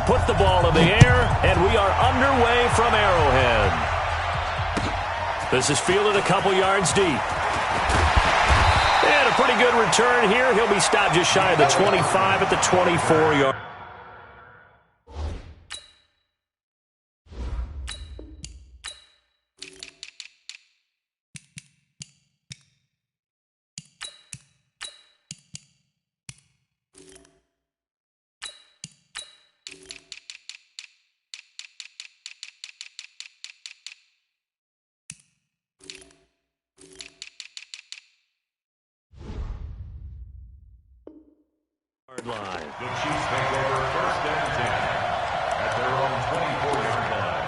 put the ball in the air, and we are underway from Arrowhead. This is fielded a couple yards deep. And a pretty good return here. He'll be stopped just shy of the 25 at the 24-yard. Line. The Chiefs take over first and 10 at their own 24-yard line.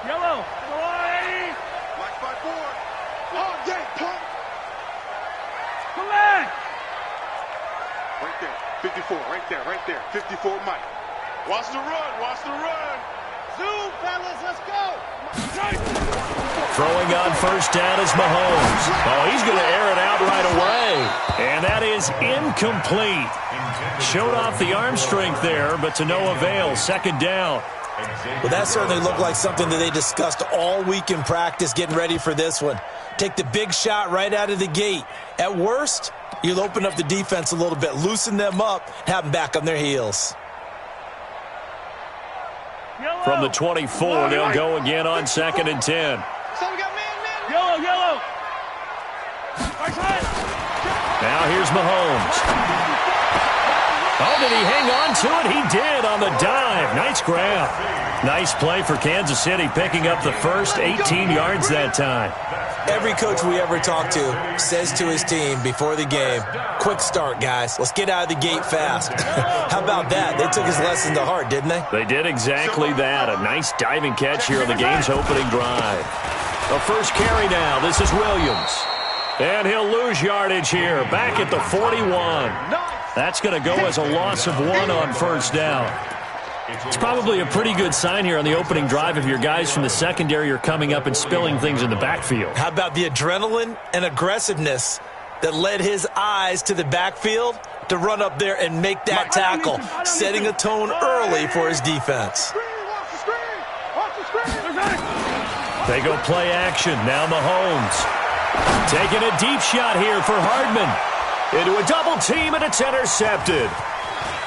Yellow, come on, 80. Black by 4. Oh, yeah, punt. Come back. Right there, 54, right there, 54, Mike. Watch the run. Zoom, fellas, let's go. Throwing on first down is Mahomes. Oh, he's going to air it out right away. And that is incomplete. Showed off the arm strength there, but to no avail. Second down. Well, that certainly looked like something that they discussed all week in practice getting ready for this one. Take the big shot right out of the gate. At worst, you'll open up the defense a little bit, loosen them up, have them back on their heels. From the 24, they'll go again on second and 10. Yellow. Now here's Mahomes. Oh, did he hang on to it? He did on the dive. Nice grab. Nice play for Kansas City, picking up the first 18 yards that time. Every coach we ever talk to says to his team before the game, quick start, guys. Let's get out of the gate fast. How about that? They took his lesson to heart, didn't they? They did exactly that. A nice diving catch here on the game's opening drive. A first carry now. This is Williams. And he'll lose yardage here. Back at the 41. That's going to go as a loss of 1 on first down. It's probably a pretty good sign here on the opening drive if your guys from the secondary are coming up and spilling things in the backfield. How about the adrenaline and aggressiveness that led his eyes to the backfield to run up there and make that tackle, setting a tone early for his defense. They go play action. Now Mahomes. Taking a deep shot here for Hardman. Into a double team, and it's intercepted.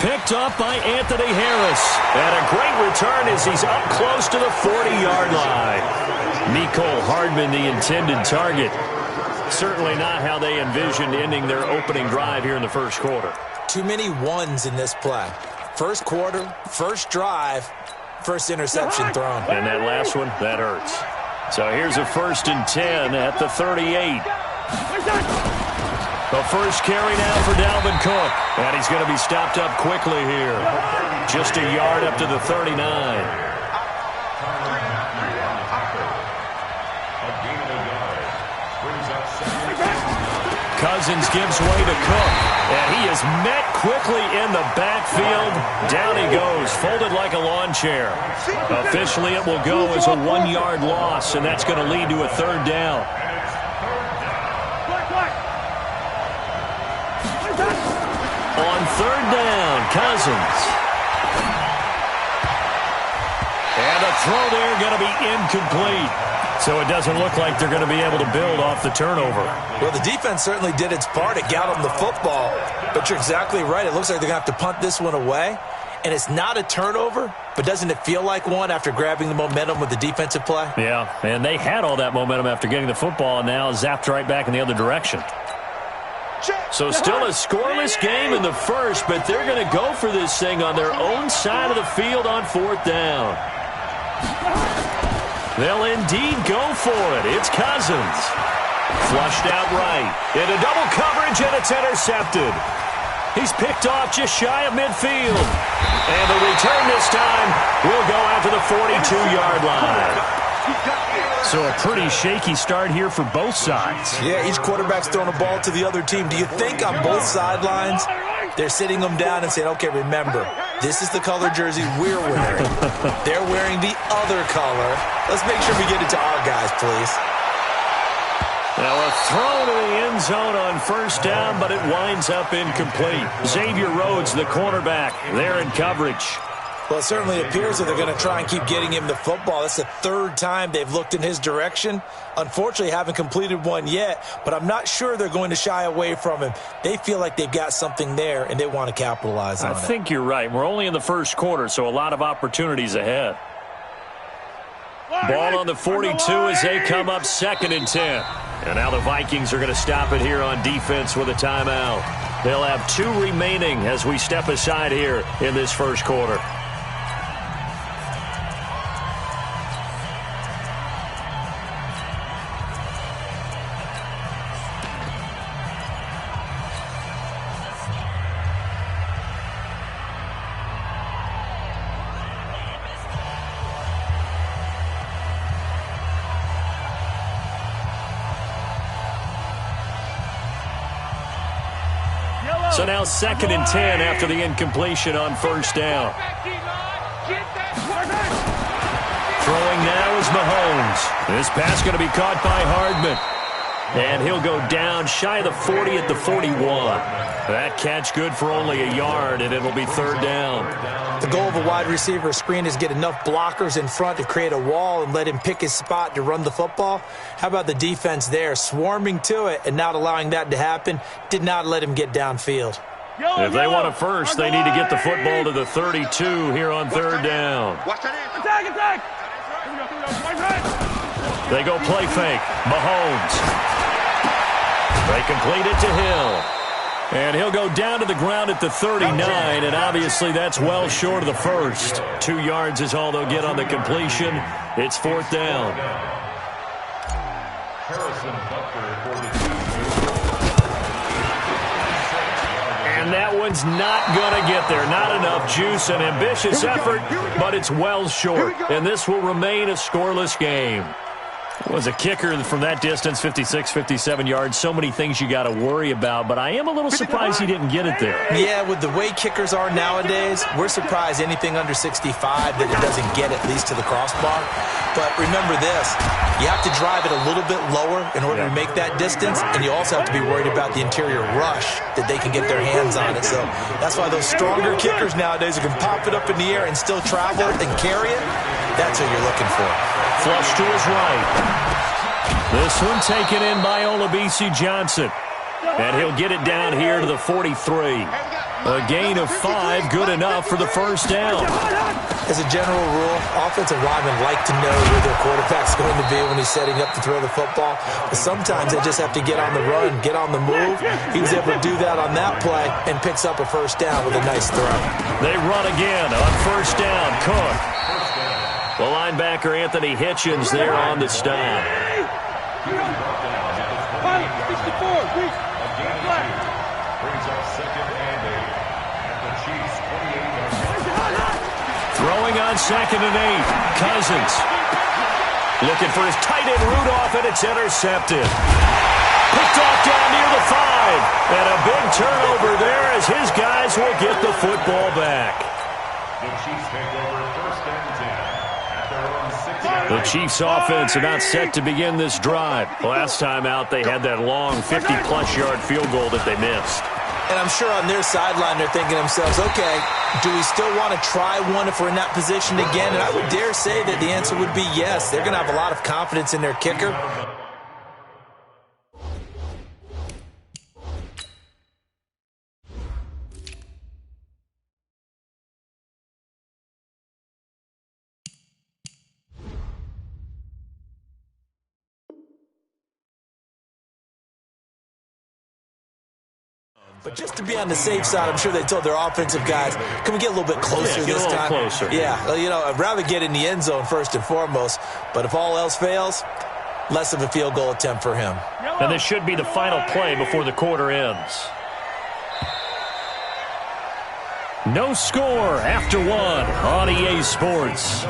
Picked up by Anthony Harris. And a great return as he's up close to the 40-yard line. Mecole Hardman, the intended target. Certainly not how they envisioned ending their opening drive here in the first quarter. Too many ones in this play. First quarter, first drive, first interception thrown. And that last one, that hurts. So here's a first and 10 at the 38. The first carry now for Dalvin Cook. And he's going to be stopped up quickly here. Just a yard up to the 39. Cousins gives way to Cook. And he is met quickly in the backfield. Down he goes, folded like a lawn chair. Officially, it will go as a 1-yard loss, and that's going to lead to a third down. On third down, Cousins. And a throw there going to be incomplete. So it doesn't look like they're going to be able to build off the turnover. Well, the defense certainly did its part. It got them the football. But you're exactly right. It looks like they're going to have to punt this one away. And it's not a turnover, but doesn't it feel like one after grabbing the momentum with the defensive play? Yeah, and they had all that momentum after getting the football and now zapped right back in the other direction. So still a scoreless game in the first, but they're going to go for this thing on their own side of the field on fourth down. They'll indeed go for it. It's Cousins. Flushed out right. Into double coverage, and it's intercepted. He's picked off just shy of midfield. And the return this time will go out to the 42-yard line. So a pretty shaky start here for both sides. Yeah, each quarterback's throwing a ball to the other team. Do you think on both sidelines they're sitting them down and saying, okay, remember, this is the color jersey we're wearing. They're wearing the other color. Let's make sure we get it to our guys, please. Now a throw to the end zone on first down, but it winds up incomplete. Xavier Rhodes, the cornerback, there in coverage. Well, it certainly appears that they're going to try and keep getting him the football. That's the third time they've looked in his direction. Unfortunately, haven't completed one yet, but I'm not sure they're going to shy away from him. They feel like they've got something there, and they want to capitalize on it. I think you're right. We're only in the first quarter, so a lot of opportunities ahead. Ball on the 42 as they come up 2nd and 10. And now the Vikings are going to stop it here on defense with a timeout. They'll have 2 remaining as we step aside here in this first quarter. So now 2nd and 10 after the incompletion on first down. Throwing now is Mahomes. This pass going to be caught by Hardman. And he'll go down shy of the 40 at the 41. That catch good for only a yard, and it'll be 3rd down. The goal of a wide receiver screen is get enough blockers in front to create a wall and let him pick his spot to run the football. How about the defense there, swarming to it and not allowing that to happen? Did not let him get downfield. If they want a first, they need to get the football to the 32 here on 3rd down. Attack! They go play fake. Mahomes. They complete it to Hill. And he'll go down to the ground at the 39, and obviously that's well short of the first. 2 yards is all they'll get on the completion. It's 4th down. Harrison Butker for the team. And that one's not going to get there. Not enough juice, an ambitious effort, but it's well short. And this will remain a scoreless game. Was a kicker from that distance, 56, 57 yards. So many things you got to worry about, but I am a little surprised he didn't get it there. Yeah, with the way kickers are nowadays, we're surprised anything under 65 that it doesn't get at least to the crossbar. But remember this, you have to drive it a little bit lower in order to make that distance, and you also have to be worried about the interior rush that they can get their hands on it. So that's why those stronger kickers nowadays who can pop it up in the air and still travel it and carry it, that's what you're looking for. Flush to his right. This one taken in by Olabisi Johnson. And he'll get it down here to the 43. A gain of 5, good enough for the first down. As a general rule, offensive linemen like to know where their quarterback's going to be when he's setting up to throw the football. But sometimes they just have to get on the run, get on the move. He was able to do that on that play and picks up a first down with a nice throw. They run again on first down. Cook. The linebacker, Anthony Hitchens, there on the stop. Throwing on 2nd and 8. Cousins. Looking for his tight end Rudolph, and it's intercepted. Picked off down near the 5. And a big turnover there as his guys will get the football back. The Chiefs take over 1st and 10. The Chiefs offense about set to begin this drive. Last time out, they had that long 50-plus yard field goal that they missed. And I'm sure on their sideline they're thinking to themselves, okay, do we still want to try one if we're in that position again? And I would dare say that the answer would be yes. They're going to have a lot of confidence in their kicker. But just to be on the safe side, I'm sure they told their offensive guys, can we get a little bit closer this time? Closer. Yeah, well, you know, I'd rather get in the end zone first and foremost. But if all else fails, less of a field goal attempt for him. And this should be the final play before the quarter ends. No score after 1 on EA Sports.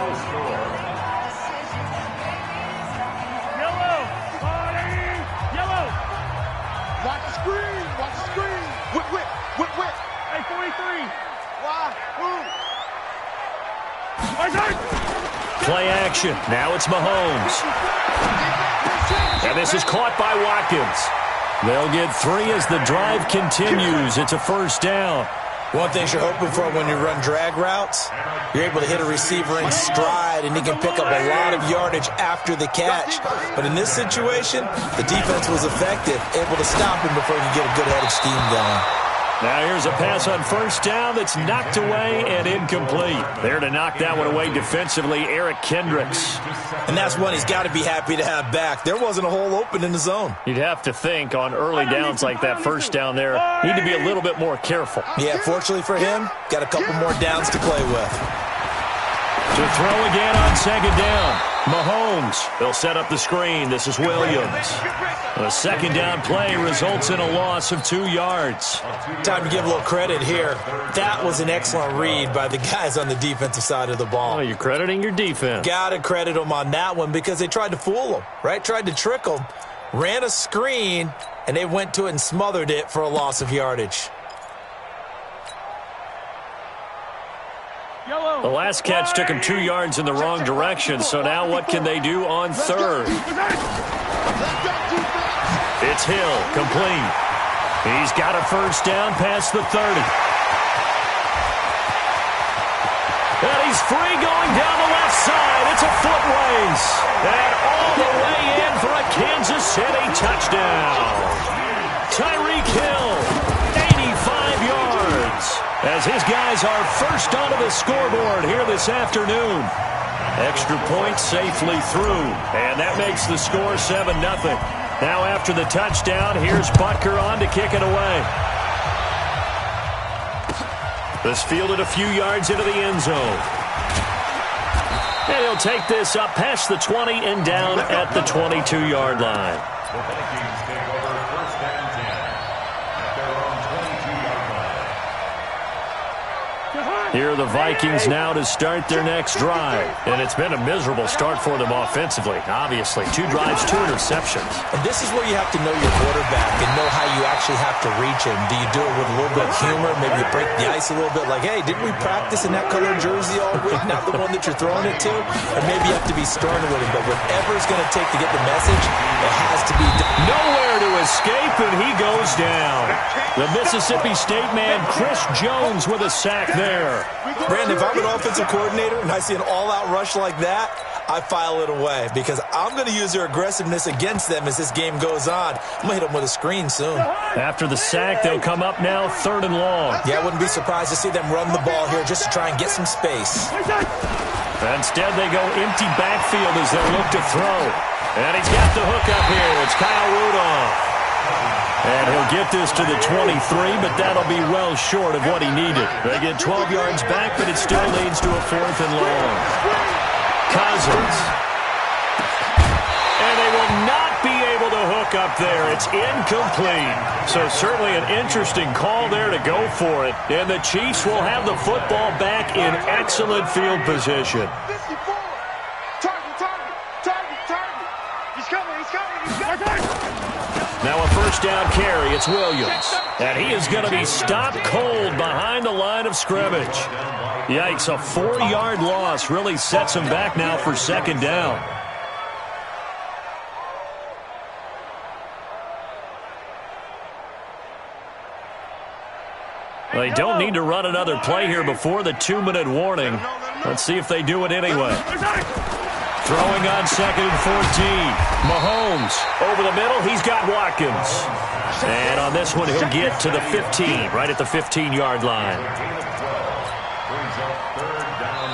Play action. Now it's Mahomes. And this is caught by Watkins. They'll get 3 as the drive continues. It's a first down. One thing you're hoping for when you run drag routes, you're able to hit a receiver in stride, and he can pick up a lot of yardage after the catch. But in this situation, the defense was effective, able to stop him before he could get a good head of steam going. Now here's a pass on first down that's knocked away and incomplete. There to knock that one away defensively, Eric Kendricks. And that's one he's got to be happy to have back. There wasn't a hole open in the zone. You'd have to think on early downs like that first down there, need to be a little bit more careful. Yeah, fortunately for him, got a couple more downs to play with. To throw again on second down. Mahomes, they'll set up the screen. This is Williams. The second down play results in a loss of 2 yards. Time to give a little credit here. That was an excellent read by the guys on the defensive side of the ball. Oh, you're crediting your defense. Got to credit them on that one because they tried to fool them, right? Tried to trick them, ran a screen, and they went to it and smothered it for a loss of yardage. The last catch took him 2 yards in the wrong direction, so now what can they do on third? It's Hill, complete. He's got a first down past the 30. And he's free going down the left side. It's a foot race. And all the way in for a Kansas City touchdown. Tyreek Hill, 85 yards. As his guys are first onto the scoreboard here this afternoon. Extra point safely through, and that makes the score 7-0. Now after the touchdown, here's Butker on to kick it away. This fielded a few yards into the end zone. And he'll take this up past the 20 and down at the 22-yard line. The Vikings take over first and 10 at their own 22-yard line. Here are the Vikings now to start their next drive. And it's been a miserable start for them offensively. Obviously, 2 drives, 2 interceptions. And this is where you have to know your quarterback and know how you actually have to reach him. Do you do it with a little bit of humor? Maybe you break the ice a little bit like, hey, didn't we practice in that colored jersey all week? Not the one that you're throwing it to? Or maybe you have to be stern with him. But whatever it's going to take to get the message, it has to be done. Nowhere to escape, and he goes down. The Mississippi State man, Chris Jones, with a sack there. Brandon, if I'm an offensive coordinator and I see an all-out rush like that, I file it away because I'm going to use their aggressiveness against them as this game goes on. I'm going to hit them with a screen soon. After the sack, they'll come up now 3rd and long. Yeah, I wouldn't be surprised to see them run the ball here just to try and get some space. Instead, they go empty backfield as they look to throw. And he's got the hook up here. It's Kyle Rudolph. And he'll get this to the 23, but that'll be well short of what he needed. They get 12 yards back, but it still leads to a 4th and long. Cousins. And they will not be able to hook up there. It's incomplete. So certainly an interesting call there to go for it. And the Chiefs will have the football back in excellent field position. 54. Target. He's coming. Now a first down carry. It's Williams. And he is going to be stopped cold behind the line of scrimmage. Yikes, a 4-yard loss really sets him back now for second down. They don't need to run another play here before the 2-minute warning. Let's see if they do it anyway. Throwing on 2nd and 14. Mahomes over the middle. He's got Watkins. And on this one, he'll get to the 15, right at the 15-yard line. Brings up 3rd down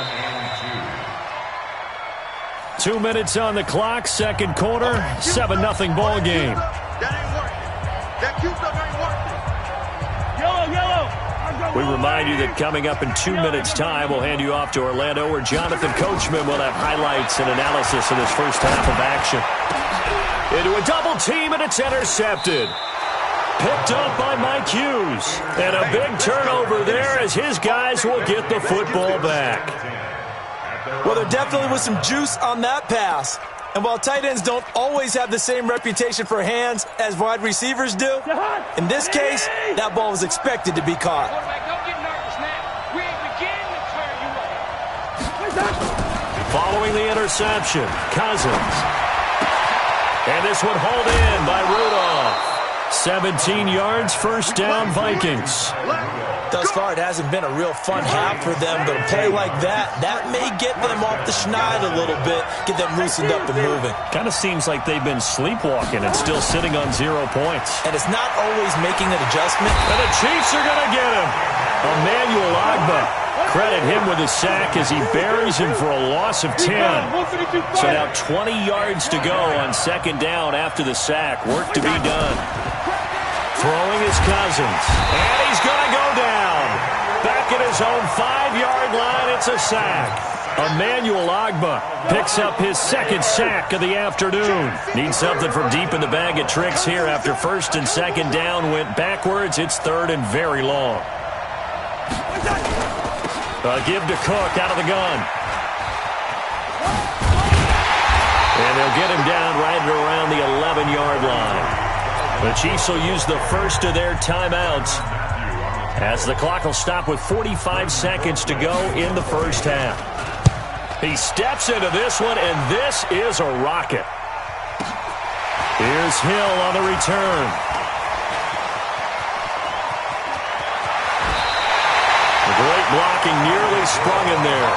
and 2. 2 minutes on the clock, second quarter, 7-0 ball game. That ain't working. That Q-stuff ain't working. Yellow. We remind you that coming up in 2 minutes' time, we'll hand you off to Orlando, where Jonathan Coachman will have highlights and analysis of this first half of action. Into a double team, and it's intercepted. Picked up by Mike Hughes. And a big turnover there as his guys will get the football back. Well, there definitely was some juice on that pass. And while tight ends don't always have the same reputation for hands as wide receivers do, in this case, that ball was expected to be caught. Following the interception, Cousins. And this one hauled in by Rudolph. 17 yards, first down, Vikings. Thus far, it hasn't been a real fun half for them, but a play like that may get them off the schneid a little bit, get them loosened up and moving. Kind of seems like they've been sleepwalking and still sitting on 0 points. And it's not always making an adjustment. And the Chiefs are going to get him. Emmanuel Agba. Credit him with a sack as he buries him for a loss of 10. So now 20 yards to go on second down after the sack. Work to be done. Throwing his Cousins. And he's going to go down. Back at his own 5-yard line, it's a sack. Emmanuel Agba picks up his second sack of the afternoon. Needs something from deep in the bag of tricks here after first and second down went backwards. It's third and very long. Give to Cook out of the gun. And they'll get him down right around the 11-yard line. The Chiefs will use the first of their timeouts as the clock will stop with 45 seconds to go in the first half. He steps into this one, and this is a rocket. Here's Hill on the return. The great blocking nearly sprung in there.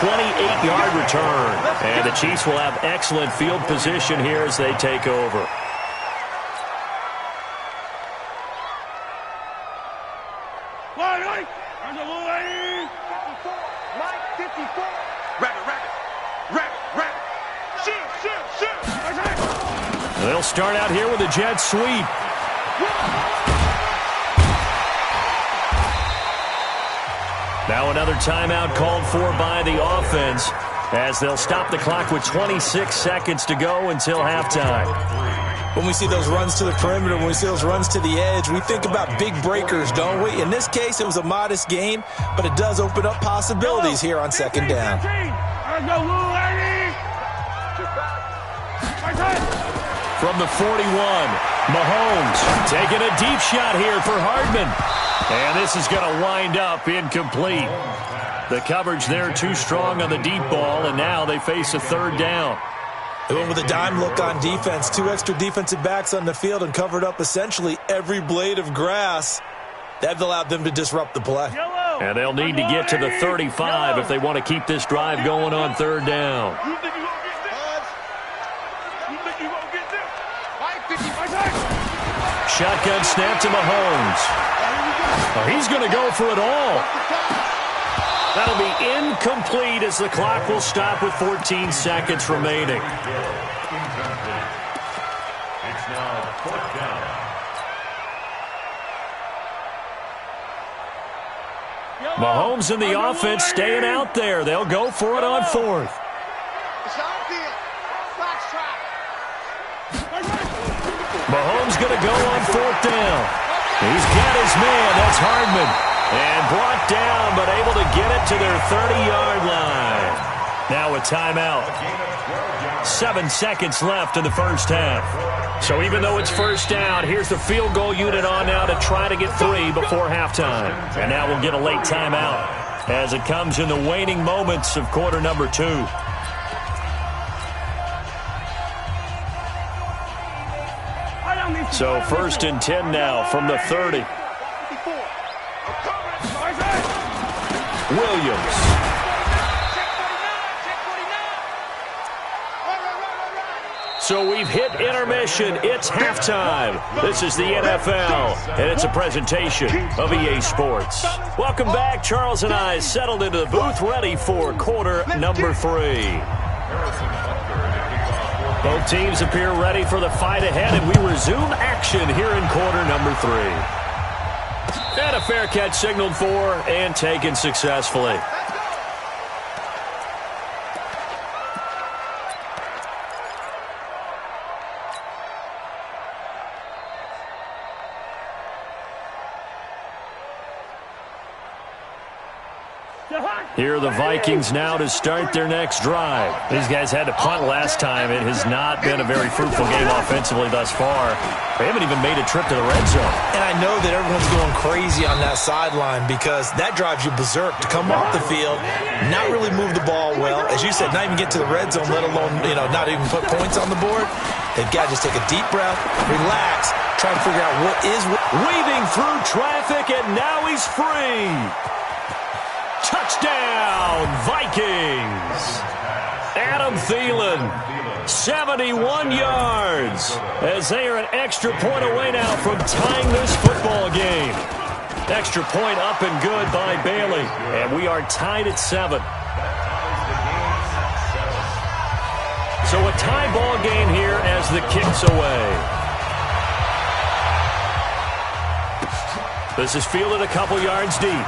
28-yard return. And the Chiefs will have excellent field position here as they take over. They'll start out here with a jet sweep. Now another timeout called for by the offense as they'll stop the clock with 26 seconds to go until halftime. When we see those runs to the perimeter, when we see those runs to the edge, we think about big breakers, don't we? In this case, it was a modest gain, but it does open up possibilities here on second down. From the 41, Mahomes taking a deep shot here for Hardman. And this is going to wind up incomplete. The coverage there too strong on the deep ball, and now they face a third down. They went with a dime look on defense. 2 extra defensive backs on the field and covered up essentially every blade of grass. That allowed them to disrupt the play. And they'll need to get to the 35 if they want to keep this drive going on third down. Shotgun snap to Mahomes. Oh, he's going to go for it all. That'll be incomplete as the clock will stop with 14 seconds remaining. It's now fourth down. Mahomes and the offense staying out there. They'll go for it on fourth. Mahomes going to go on fourth down. He's got his man. That's Hardman. And brought down, but able to get it to their 30-yard line. Now a timeout. 7 seconds left in the first half. So even though it's first down, here's the field goal unit on now to try to get 3 before halftime. And now we'll get a late timeout as it comes in the waning moments of quarter number 2. So first and 10 now from the 30. Williams. So we've hit intermission. It's halftime. This is the NFL, and it's a presentation of EA Sports. Welcome back. Charles and I settled into the booth ready for quarter number 3. Both teams appear ready for the fight ahead, and we resume action here in quarter number 3. And a fair catch signaled for and taken successfully. Here are the Vikings now to start their next drive. These guys had to punt last time. It has not been a very fruitful game offensively thus far. They haven't even made a trip to the red zone. And I know that everyone's going crazy on that sideline because that drives you berserk to come off the field, not really move the ball well. As you said, not even get to the red zone, let alone, not even put points on the board. They've got to just take a deep breath, relax, try to figure out what is... Weaving through traffic, and now he's free. Touchdown, Vikings. Adam Thielen, 71 yards, as they are an extra point away now from tying this football game. Extra point up and good by Bailey, and we are tied at 7. So a tie ball game here as the kick's away. This is fielded a couple yards deep.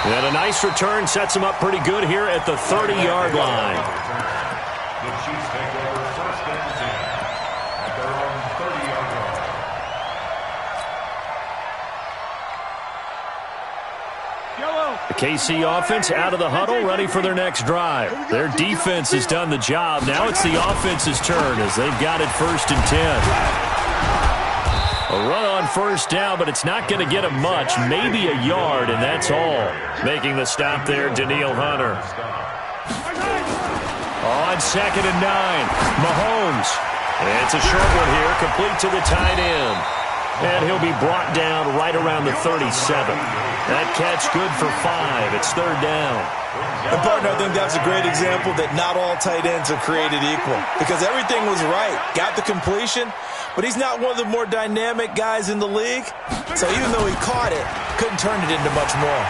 And a nice return sets him up pretty good here at the 30-yard line. The Chiefs take over first and 10 at their own 30-yard line. The KC offense out of the huddle, ready for their next drive. Their defense has done the job. Now it's the offense's turn as they've got it first and 10. A run on first down, but it's not going to get him much. Maybe a yard, and that's all. Making the stop there, Danielle Hunter. On 2nd and 9, Mahomes. It's a short one here, complete to the tight end. And he'll be brought down right around the 37. That catch good for 5. It's 3rd down. And partner, I think that's a great example that not all tight ends are created equal. Because everything was right. Got the completion, but he's not one of the more dynamic guys in the league. So even though he caught it, couldn't turn it into much more.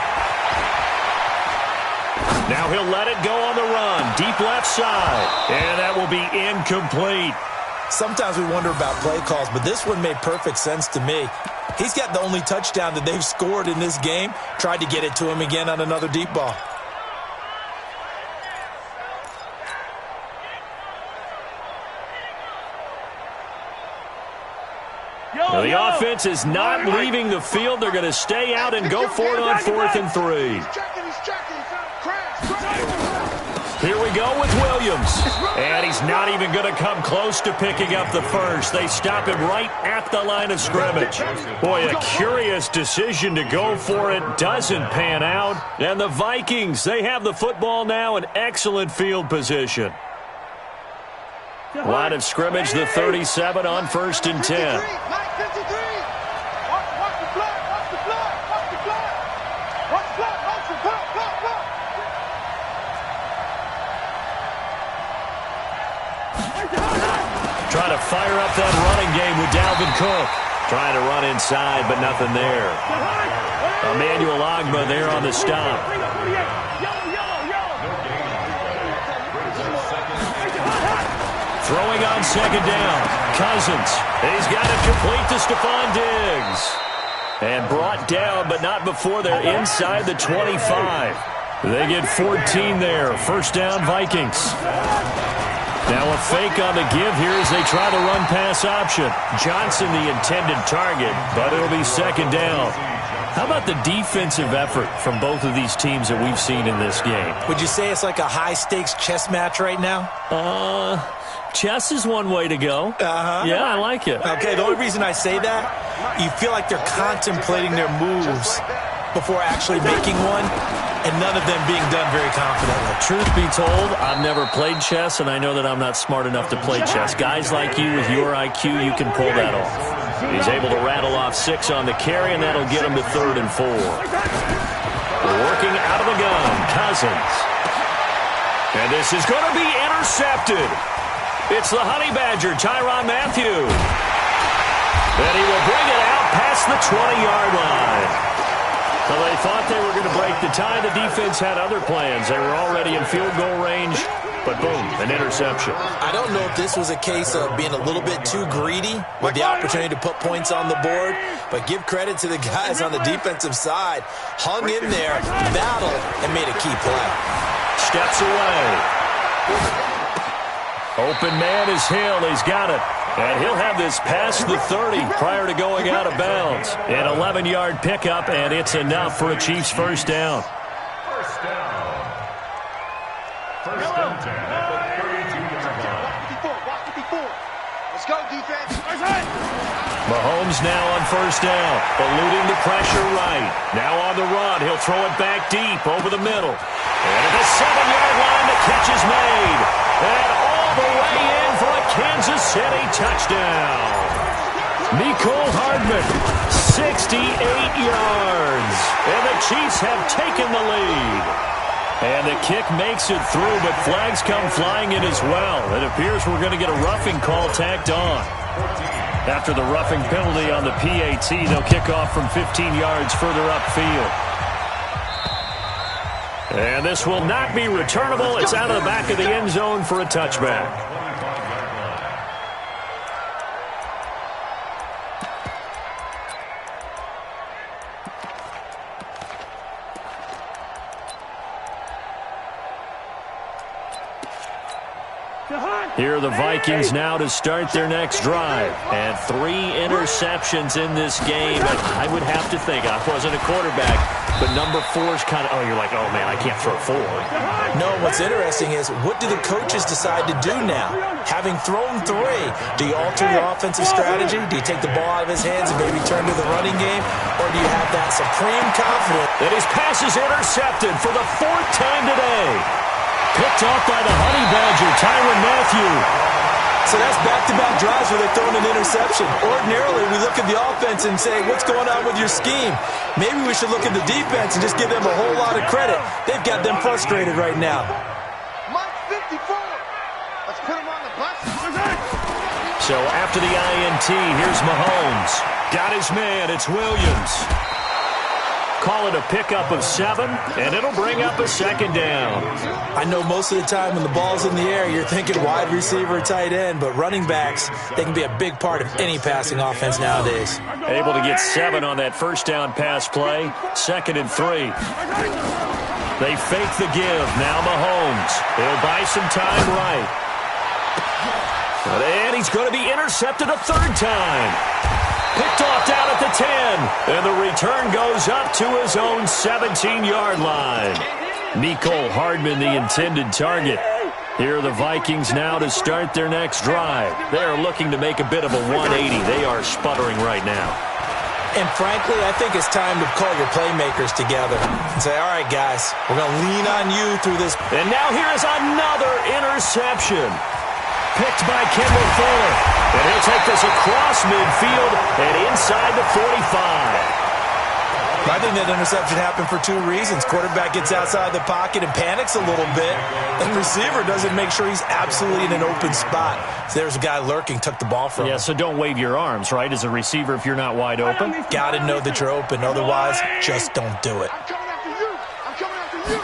Now he'll let it go on the run. Deep left side. And that will be incomplete. Sometimes we wonder about play calls, but this one made perfect sense to me. He's got the only touchdown that they've scored in this game. Tried to get it to him again on another deep ball. Well, the offense is not leaving the field. They're going to stay out and go for it on 4th and 3. Here we go with Williams. And he's not even going to come close to picking up the first. They stop him right at the line of scrimmage. Boy, a curious decision to go for it. Doesn't pan out. And the Vikings, they have the football now in excellent field position. Line of scrimmage, the 37 on 1st and 10. Trying to fire up that running game with Dalvin Cook. Trying to run inside, but nothing there. Emmanuel Ogbah there on the stop. Throwing on 2nd down. Cousins. He's got it complete to Stephon Diggs. And brought down, but not before they're inside the 25. They get 14 there. 1st down, Vikings. Now a fake on the give here as they try the run-pass option. Johnson the intended target, but it'll be 2nd down. How about the defensive effort from both of these teams that we've seen in this game? Would you say it's like a high-stakes chess match right now? Chess is one way to go. Yeah, I like it. Okay, the only reason I say that, you feel like they're contemplating their moves before actually making one, and none of them being done very confidently. Truth be told, I've never played chess, and I know that I'm not smart enough to play chess. Guys like you with your IQ, you can pull that off. He's able to rattle off 6 on the carry, and that'll get him to 3rd and 4. Working out of the gun, Cousins. And this is going to be intercepted. It's the Honey Badger, Tyrann Mathieu. And he will bring it out past the 20-yard line. So they thought they were going to break the tie. The defense had other plans. They were already in field goal range, but boom, an interception. I don't know if this was a case of being a little bit too greedy with the opportunity to put points on the board, but give credit to the guys on the defensive side. Hung in there, battled, and made a key play. Steps away. Open man is Hill. He's got it. And he'll have this past the 30 prior to going out of bounds. An 11-yard pickup, and it's enough for a Chiefs 1st down. First down. 1st and 10 at the 32-yard line. Let's go, defense. Mahomes now on 1st down, eluding the pressure right. Now on the run, he'll throw it back deep over the middle. And at the 7-yard line, the catch is made. And all all the way in for a Kansas City touchdown. Nicole Hardman, 68 yards. And the Chiefs have taken the lead. And the kick makes it through, but flags come flying in as well. It appears we're going to get a roughing call tacked on. After the roughing penalty on the PAT, they'll kick off from 15 yards further upfield. And this will not be returnable. It's out of the back of the end zone for a touchback. Here are the Vikings now to start their next drive. And 3 interceptions in this game. And I would have to think, I wasn't a quarterback, but number 4 is kind of, you're like, oh, man, I can't throw 4. No, what's interesting is, what do the coaches decide to do now? Having thrown 3, do you alter your offensive strategy? Do you take the ball out of his hands and maybe turn to the running game? Or do you have that supreme confidence? And his pass is intercepted for the 4th time today. Picked off by the Honey Badger, Tyrann Mathieu. So that's back-to-back drives where they're throwing an interception. Ordinarily, we look at the offense and say, what's going on with your scheme? Maybe we should look at the defense and just give them a whole lot of credit. They've got them frustrated right now. Mike 54. Let's put him on the bus. So after the INT, here's Mahomes. Got his man, it's Williams. Call it a pickup of 7, and it'll bring up a 2nd down. I know most of the time when the ball's in the air, you're thinking wide receiver, tight end, but running backs, they can be a big part of any passing offense nowadays. Able to get 7 on that first down pass play. 2nd and 3. They fake the give. Now Mahomes. He'll buy some time right. And he's going to be intercepted a 3rd time. Picked off down at the 10. And the return goes up to his own 17-yard line. Nicole Hardman, the intended target. Here are the Vikings now to start their next drive. They are looking to make a bit of a 180. They are sputtering right now. And frankly, I think it's time to call your playmakers together and say, all right, guys, we're going to lean on you through this. And now here is another interception. Picked by Kendall Fuller. And he'll take this across midfield and inside the 45. I think that interception happened for 2 reasons. Quarterback gets outside the pocket and panics a little bit. And receiver doesn't make sure he's absolutely in an open spot. So there's a guy lurking, took the ball from him. Yeah, so don't wave your arms, right, as a receiver if you're not wide open. Got to know that you're open. Otherwise, just don't do it. I'm coming after you. I'm coming after you.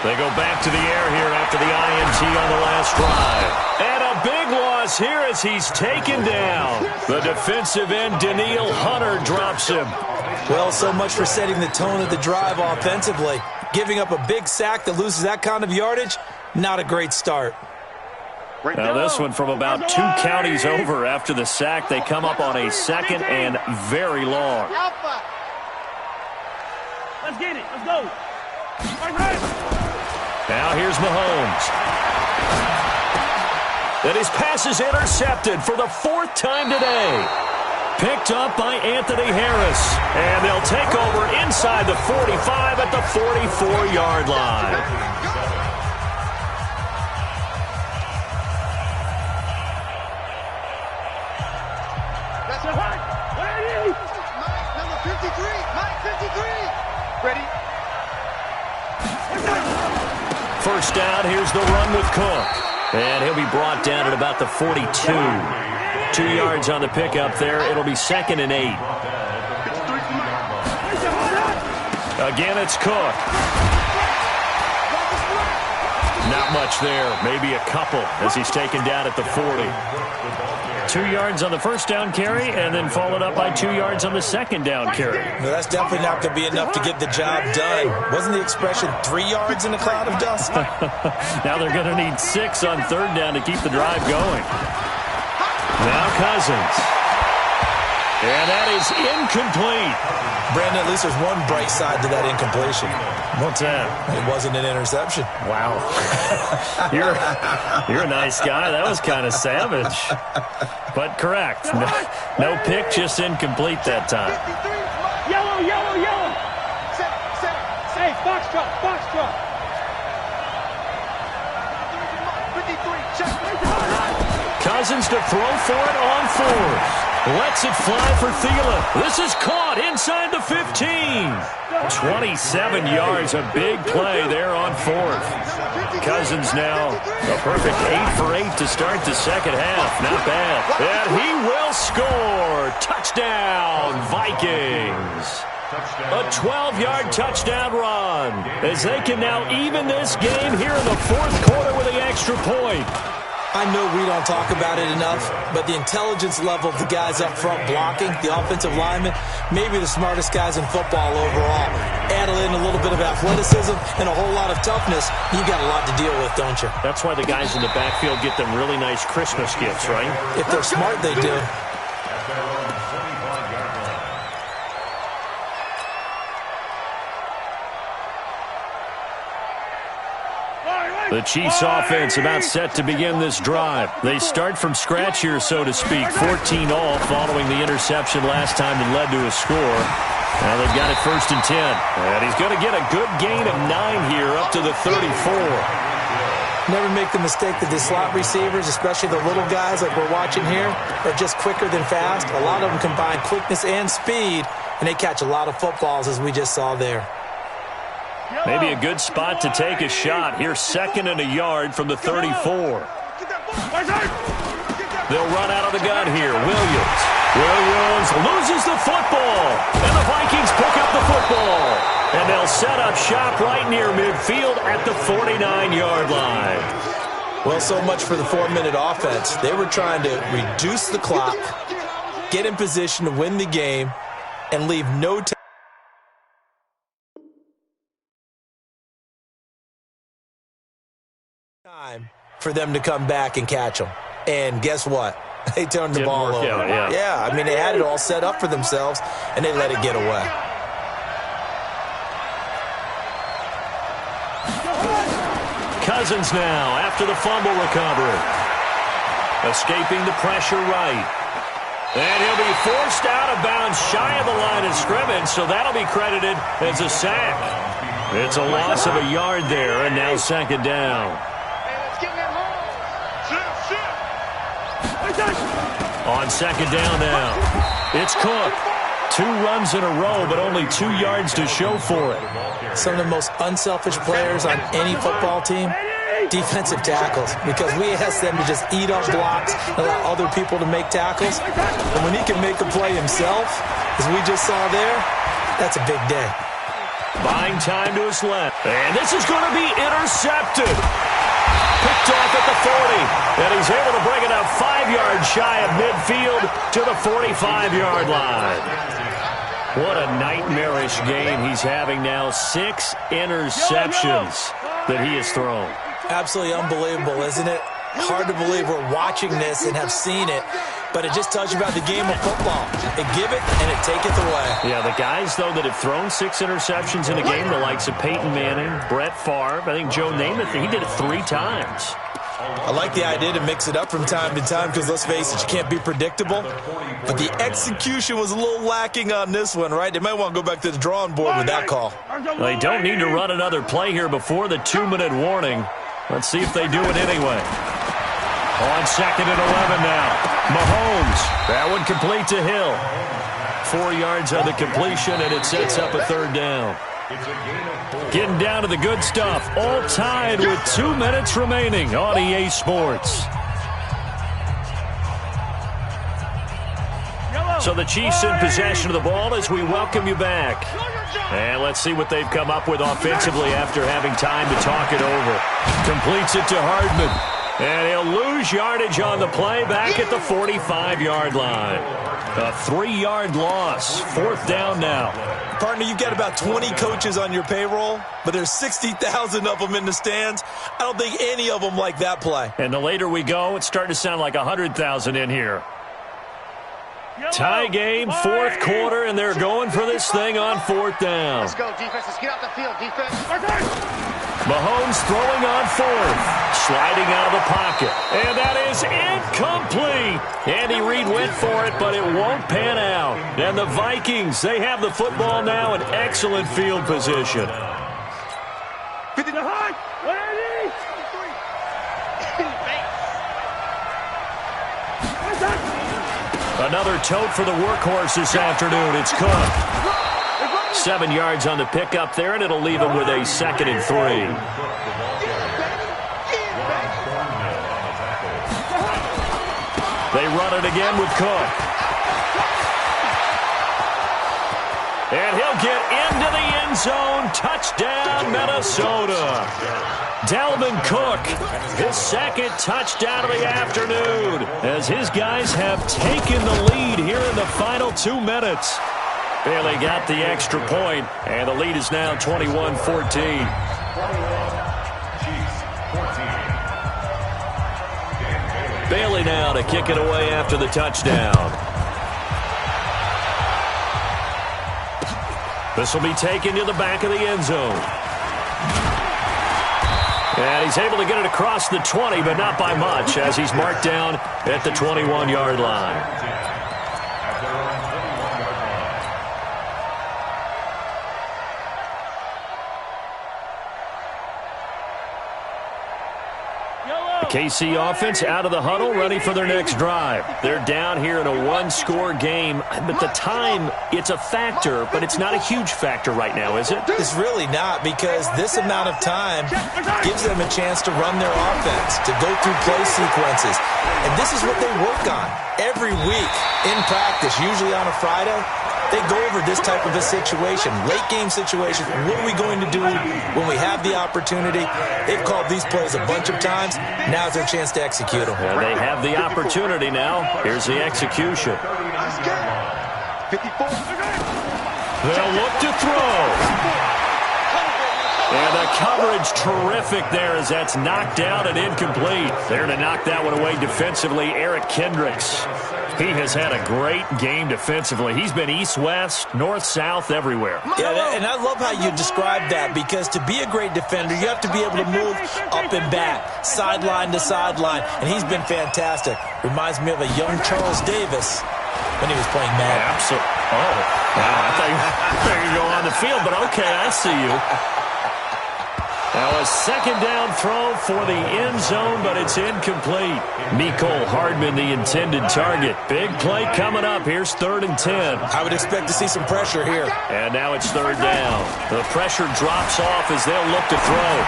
They go back to the air here after the INT on the last drive. And a big loss here as he's taken down. The defensive end, Danielle Hunter, drops him. Well, so much for setting the tone of the drive offensively. Giving up a big sack that loses that kind of yardage, not a great start. Now this one from about 2 counties over after the sack. They come up on a 2nd and very long. Alpha. Let's get it. Let's go. Now here's Mahomes. And his pass is intercepted for the 4th time today. Picked up by Anthony Harris. And they'll take over inside the 45 at the 44-yard line. That's right. Mike, number 53. Mike 53. Ready? First down, here's the run with Cook. And he'll be brought down at about the 42. 2 yards on the pickup there. It'll be 2nd and 8. Again, it's Cook. Not much there. Maybe a couple as he's taken down at the 40. 2 yards on the first down carry, and then followed up by 2 yards on the second down carry. No, that's definitely not going to be enough to get the job done. Wasn't the expression 3 yards in a cloud of dust? Now they're going to need 6 on 3rd down to keep the drive going. Now Cousins. And that is incomplete. Brandon, at least there's one bright side to that incompletion. What's that? It wasn't an interception. Wow. You're a nice guy. That was kind of savage. But correct. No pick, just incomplete that time. Yellow, yellow, yellow. Safe, box truck, box truck. 53. Cousins to throw for it on fourth. Lets it fly for Thielen. This is caught inside the 15. 27 yards, a big play there on fourth. Cousins now a perfect 8 for 8 to start the second half. Not bad. And he will score. Touchdown, Vikings. A 12-yard touchdown run as they can now even this game here in the fourth quarter with the extra point. I know we don't talk about it enough, but the intelligence level of the guys up front blocking, the offensive linemen, maybe the smartest guys in football overall. Add in a little bit of athleticism and a whole lot of toughness, you got a lot to deal with, don't you? That's why the guys in the backfield get them really nice Christmas gifts, right? If they're smart, they do. The Chiefs offense about set to begin this drive. They start from scratch here, so to speak. 14 all following the interception last time that led to a score. Now they've got it 1st and 10. And he's going to get a good gain of 9 here up to the 34. Never make the mistake that the slot receivers, especially the little guys like we're watching here, are just quicker than fast. A lot of them combine quickness and speed, and they catch a lot of footballs as we just saw there. Maybe a good spot to take a shot. Here's 2nd and a yard from the 34. They'll run out of the gun here. Williams loses the football. And the Vikings pick up the football. And they'll set up shop right near midfield at the 49-yard line. Well, so much for the 4-minute offense. They were trying to reduce the clock, get in position to win the game, and leave no time for them to come back and catch them. And guess what? They turned the ball over. Yeah, I mean, they had it all set up for themselves, and they let it get away. Cousins now after the fumble recovery. Escaping the pressure right. And he'll be forced out of bounds shy of the line of scrimmage, so that'll be credited as a sack. It's a loss of a yard there, and now 2nd down. On 2nd down now, it's Cook. 2 runs in a row, but only 2 yards to show for it. Some of the most unselfish players on any football team, defensive tackles, because we ask them to just eat up blocks and allow other people to make tackles. And when he can make a play himself, as we just saw there, that's a big day. Buying time to his left. And this is going to be intercepted. Picked off at the 40. And he's able to bring it up 5 yards shy of midfield to the 45-yard line. What a nightmarish game he's having now. 6 interceptions that he has thrown. Absolutely unbelievable, isn't it? Hard to believe we're watching this and have seen it, but it just tells you about the game of football. It give it and it taketh away. Yeah, the guys, though, that have thrown 6 interceptions in a game, the likes of Peyton Manning, Brett Favre, I think Joe Namath, he did it 3 times. I like the idea to mix it up from time to time because, let's face it, you can't be predictable. But the execution was a little lacking on this one, right? They might want to go back to the drawing board with that call. They don't need to run another play here before the 2-minute warning. Let's see if they do it anyway. On 2nd and 11 now. Mahomes. That one complete to Hill. 4 yards on the completion, and it sets up a 3rd down. Getting down to the good stuff. All tied with 2 minutes remaining on EA Sports. So the Chiefs in possession of the ball as we welcome you back. And let's see what they've come up with offensively after having time to talk it over. Completes it to Hardman. And he'll lose yardage on the play back at the 45-yard line. A 3-yard loss. 4th down now. Partner, you've got about 20 coaches on your payroll, but there's 60,000 of them in the stands. I don't think any of them like that play. And the later we go, it's starting to sound like 100,000 in here. Tie game, 4th quarter, and they're going for this thing on 4th down. Let's go, defense. Let's get out the field, defense. Mahomes throwing on 4th, sliding out of the pocket. And that is incomplete. Andy Reid went for it, but it won't pan out. And the Vikings, they have the football now in excellent field position. Another tote for the workhorse this afternoon. It's Cook. 7 yards on the pickup there, and it'll leave him with a 2nd and 3. They run it again with Cook. And he'll get into the end zone. Touchdown, Minnesota. Dalvin Cook, his 2nd touchdown of the afternoon, as his guys have taken the lead here in the final 2 minutes. Bailey got the extra point, and the lead is now 21-14. Bailey now to kick it away after the touchdown. This will be taken to the back of the end zone. And he's able to get it across the 20, but not by much, as he's marked down at the 21-yard line. KC offense out of the huddle, ready for their next drive. They're down here in a 1-score game, but the time, it's a factor, but it's not a huge factor right now, is it? It's really not, because this amount of time gives them a chance to run their offense, to go through play sequences. And this is what they work on every week in practice, usually on a Friday. They go over this type of a situation, late-game situation. What are we going to do when we have the opportunity? They've called these plays a bunch of times. Now's their chance to execute them. Well, they have the opportunity now. Here's the execution. They'll look to throw. And the coverage terrific there as that's knocked down and incomplete. There to knock that one away defensively, Eric Kendricks. He has had a great game defensively. He's been east-west, north-south, everywhere. Yeah, and I love how you described that, because to be a great defender, you have to be able to move up and back, sideline to sideline, and he's been fantastic. Reminds me of a young Charles Davis when he was playing Madden. Yeah, absolutely. Oh, wow. I thought you were going on the field, but okay, I see you. Now a 2nd down throw for the end zone, but it's incomplete. Mecole Hardman, the intended target. Big play coming up. Here's 3rd and 10. I would expect to see some pressure here. And now it's 3rd down. The pressure drops off as they'll look to throw.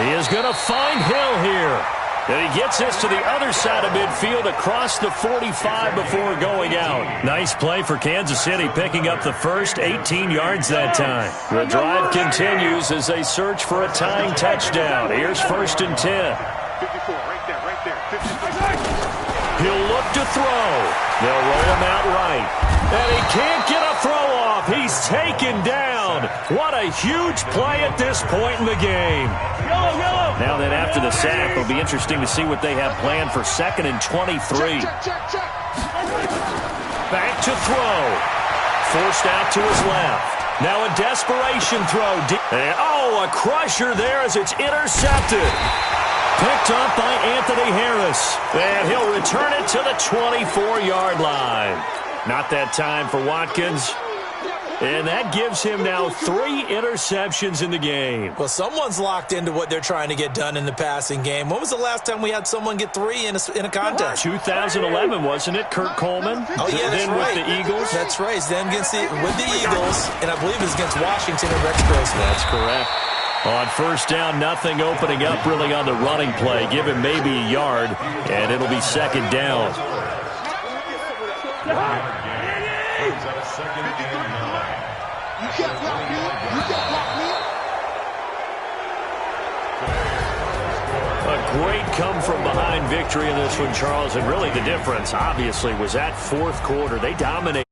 He is going to find Hill here. And he gets this to the other side of midfield across the 45 before going out. Nice play for Kansas City, picking up the first 18 yards that time. The drive continues as they search for a tying touchdown. Here's 1st and 10. 54, right there, 54. He'll look to throw. They'll roll him out right. And he can't get a throw off. He's taken down. What a huge play at this point in the game. Now then, after the sack, it'll be interesting to see what they have planned for 2nd and 23. Back to throw. Forced out to his left. Now a desperation throw. And, oh, a crusher there as it's intercepted. Picked up by Anthony Harris. And he'll return it to the 24-yard line. Not that time for Watkins. And that gives him now 3 interceptions in the game. Well, someone's locked into what they're trying to get done in the passing game. When was the last time we had someone get 3 in a contest? 2011, wasn't it? Kurt Coleman? Oh, yeah, that's then right. with the Eagles? That's right. Then with the Eagles, and I believe it was against Washington and Rex Grossman. That's correct. On 1st down, nothing opening up really on the running play. Give him maybe a yard, and it'll be 2nd down. A great come-from-behind victory in this one, Charles. And really the difference, obviously, was that 4th quarter. They dominated.